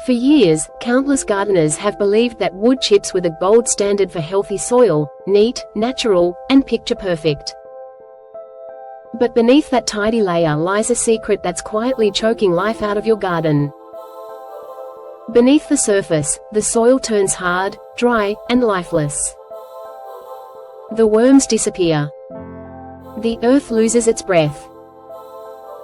For years, countless gardeners have believed that wood chips were the gold standard for healthy soil, neat, natural, and picture-perfect. But beneath that tidy layer lies a secret that's quietly choking life out of your garden. Beneath the surface, the soil turns hard, dry, and lifeless. The worms disappear. The earth loses its breath.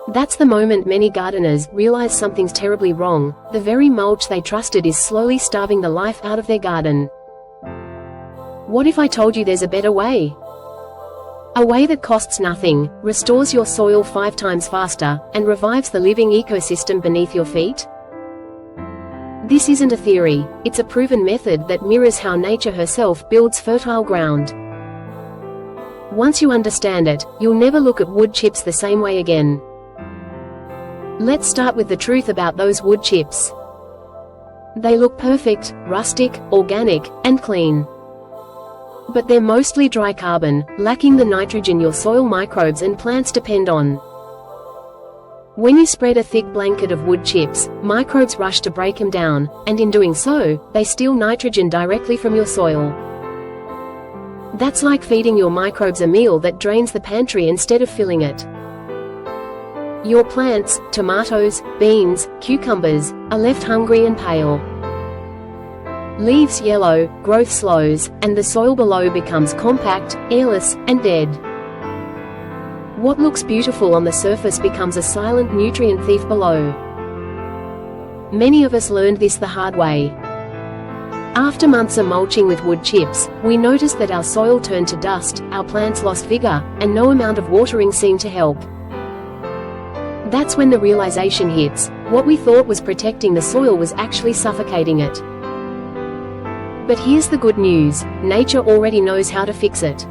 That's the moment many gardeners realize something's terribly wrong. The very mulch they trusted is slowly starving the life out of their garden. What if I told you there's a better way? A way that costs nothing, restores your soil 5 times faster, and revives the living ecosystem beneath your feet? This isn't a theory, it's a proven method that mirrors how nature herself builds fertile ground. Once you understand it, you'll never look at wood chips the same way again. Let's start with the truth about those wood chips. They look perfect, rustic, organic, and clean. But they're mostly dry carbon, lacking the nitrogen your soil microbes and plants depend on. When you spread a thick blanket of wood chips, microbes rush to break them down, and in doing so, they steal nitrogen directly from your soil. That's like feeding your microbes a meal that drains the pantry instead of filling it. Your plants, tomatoes, beans, cucumbers, are left hungry and pale. Leaves yellow, growth slows, and the soil below becomes compact, airless, and dead. What looks beautiful on the surface becomes a silent nutrient thief below. Many of us learned this the hard way. After months of mulching with wood chips, we noticed that our soil turned to dust, our plants lost vigor, and no amount of watering seemed to help. That's when the realization hits: what we thought was protecting the soil was actually suffocating it. But here's the good news: nature already knows how to fix it.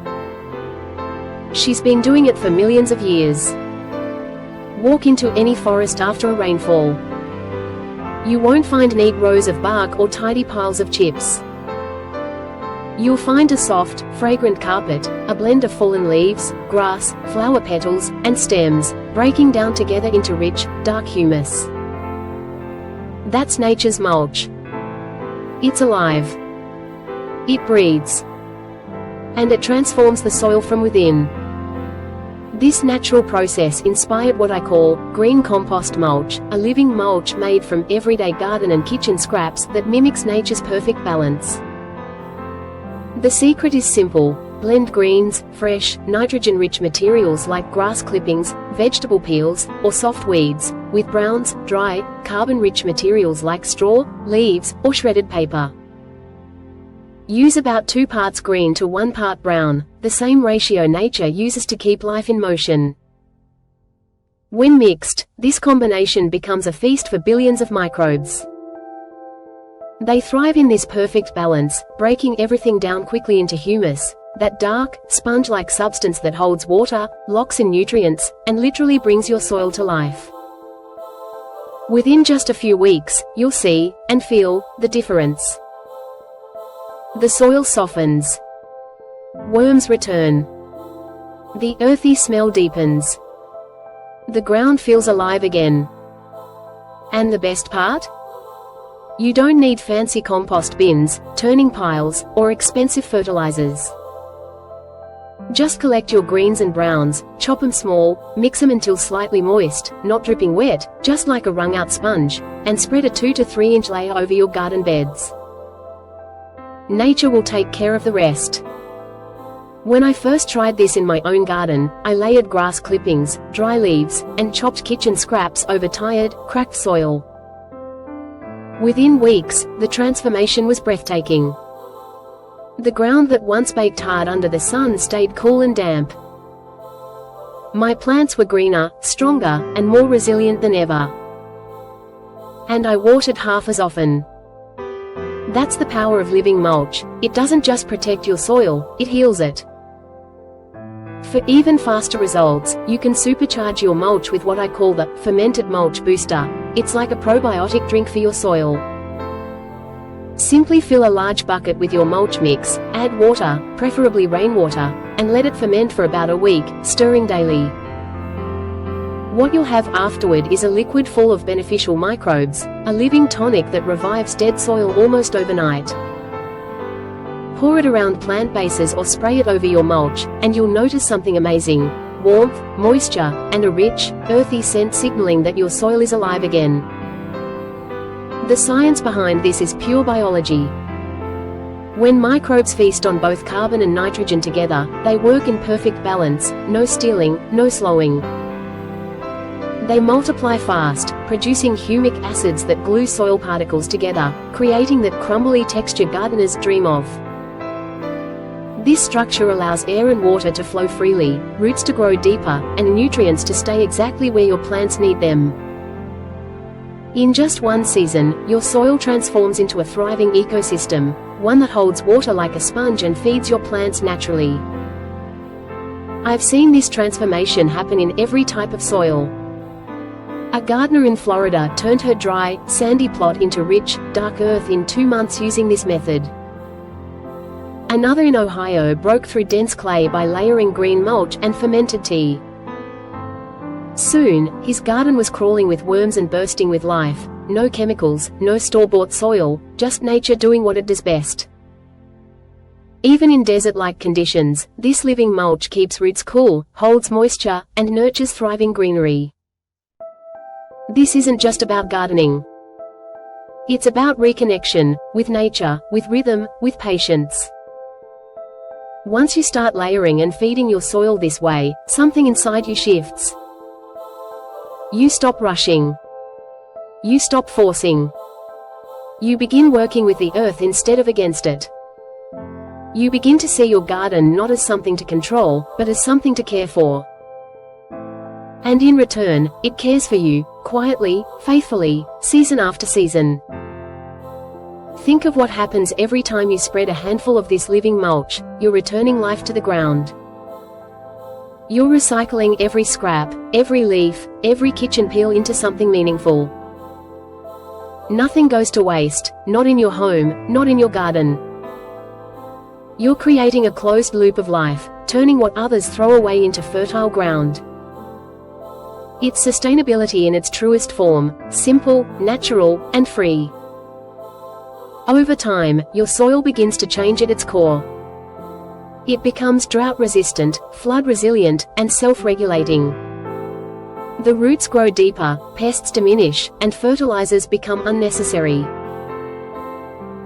She's been doing it for millions of years. Walk into any forest after a rainfall. You won't find neat rows of bark or tidy piles of chips. You'll find a soft, fragrant carpet, a blend of fallen leaves, grass, flower petals, and stems, breaking down together into rich, dark humus. That's nature's mulch. It's alive. It breathes. And it transforms the soil from within. This natural process inspired what I call green compost mulch, a living mulch made from everyday garden and kitchen scraps that mimics nature's perfect balance. The secret is simple: blend greens, fresh, nitrogen-rich materials like grass clippings, vegetable peels, or soft weeds, with browns, dry, carbon-rich materials like straw, leaves, or shredded paper. Use about 2 parts green to 1 part brown, the same ratio nature uses to keep life in motion. When mixed, this combination becomes a feast for billions of microbes. They thrive in this perfect balance, breaking everything down quickly into humus, that dark, sponge-like substance that holds water, locks in nutrients, and literally brings your soil to life. Within just a few weeks, you'll see, and feel, the difference. The soil softens. Worms return. The earthy smell deepens. The ground feels alive again. And the best part? You don't need fancy compost bins, turning piles, or expensive fertilizers. Just collect your greens and browns, chop them small, mix them until slightly moist, not dripping wet, just like a wrung-out sponge, and spread a 2 to 3 inch layer over your garden beds. Nature will take care of the rest. When I first tried this in my own garden, I layered grass clippings, dry leaves, and chopped kitchen scraps over tired, cracked soil. Within weeks, the transformation was breathtaking. The ground that once baked hard under the sun stayed cool and damp. My plants were greener, stronger, and more resilient than ever. And I watered half as often. That's the power of living mulch. It doesn't just protect your soil, it heals it. For even faster results, you can supercharge your mulch with what I call the fermented mulch booster. It's like a probiotic drink for your soil. Simply fill a large bucket with your mulch mix, add water, preferably rainwater, and let it ferment for about a week, stirring daily. What you'll have afterward is a liquid full of beneficial microbes, a living tonic that revives dead soil almost overnight. Pour it around plant bases or spray it over your mulch, and you'll notice something amazing: warmth, moisture, and a rich, earthy scent signaling that your soil is alive again. The science behind this is pure biology. When microbes feast on both carbon and nitrogen together, they work in perfect balance, no stealing, no slowing. They multiply fast, producing humic acids that glue soil particles together, creating that crumbly texture gardeners dream of. This structure allows air and water to flow freely, roots to grow deeper, and nutrients to stay exactly where your plants need them. In just one season, your soil transforms into a thriving ecosystem, one that holds water like a sponge and feeds your plants naturally. I've seen this transformation happen in every type of soil. A gardener in Florida turned her dry, sandy plot into rich, dark earth in 2 months using this method. Another in Ohio broke through dense clay by layering green mulch and fermented tea. Soon, his garden was crawling with worms and bursting with life. No chemicals, no store-bought soil, just nature doing what it does best. Even in desert-like conditions, this living mulch keeps roots cool, holds moisture, and nurtures thriving greenery. This isn't just about gardening. It's about reconnection, with nature, with rhythm, with patience. Once you start layering and feeding your soil this way, something inside you shifts. You stop rushing. You stop forcing. You begin working with the earth instead of against it. You begin to see your garden not as something to control, but as something to care for. And in return, it cares for you, quietly, faithfully, season after season. Think of what happens every time you spread a handful of this living mulch. You're returning life to the ground. You're recycling every scrap, every leaf, every kitchen peel into something meaningful. Nothing goes to waste, not in your home, not in your garden. You're creating a closed loop of life, turning what others throw away into fertile ground. It's sustainability in its truest form, simple, natural, and free. Over time, your soil begins to change at its core. It becomes drought-resistant, flood-resilient, and self-regulating. The roots grow deeper, pests diminish, and fertilizers become unnecessary.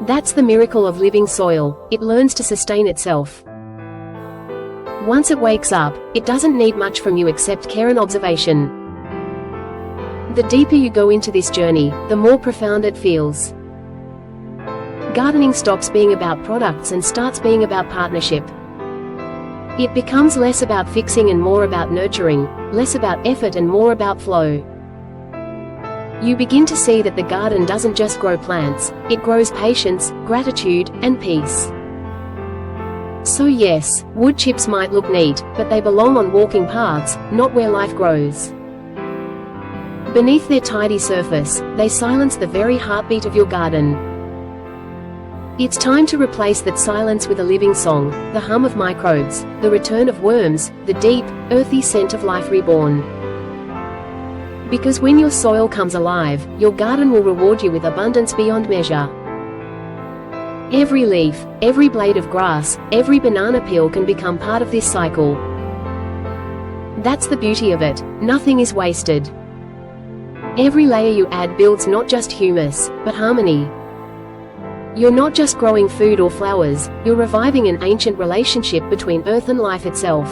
That's the miracle of living soil. It learns to sustain itself. Once it wakes up, it doesn't need much from you except care and observation. The deeper you go into this journey, the more profound it feels. Gardening stops being about products and starts being about partnership. It becomes less about fixing and more about nurturing, less about effort and more about flow. You begin to see that the garden doesn't just grow plants, it grows patience, gratitude, and peace. So yes, wood chips might look neat, but they belong on walking paths, not where life grows. Beneath their tidy surface, they silence the very heartbeat of your garden. It's time to replace that silence with a living song, the hum of microbes, the return of worms, the deep, earthy scent of life reborn. Because when your soil comes alive, your garden will reward you with abundance beyond measure. Every leaf, every blade of grass, every banana peel can become part of this cycle. That's the beauty of it, nothing is wasted. Every layer you add builds not just humus, but harmony. You're not just growing food or flowers, you're reviving an ancient relationship between earth and life itself.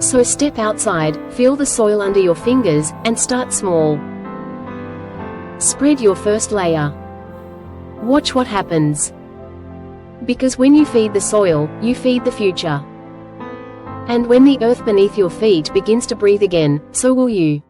So step outside, feel the soil under your fingers, and start small. Spread your first layer. Watch what happens. Because when you feed the soil, you feed the future. And when the earth beneath your feet begins to breathe again, so will you.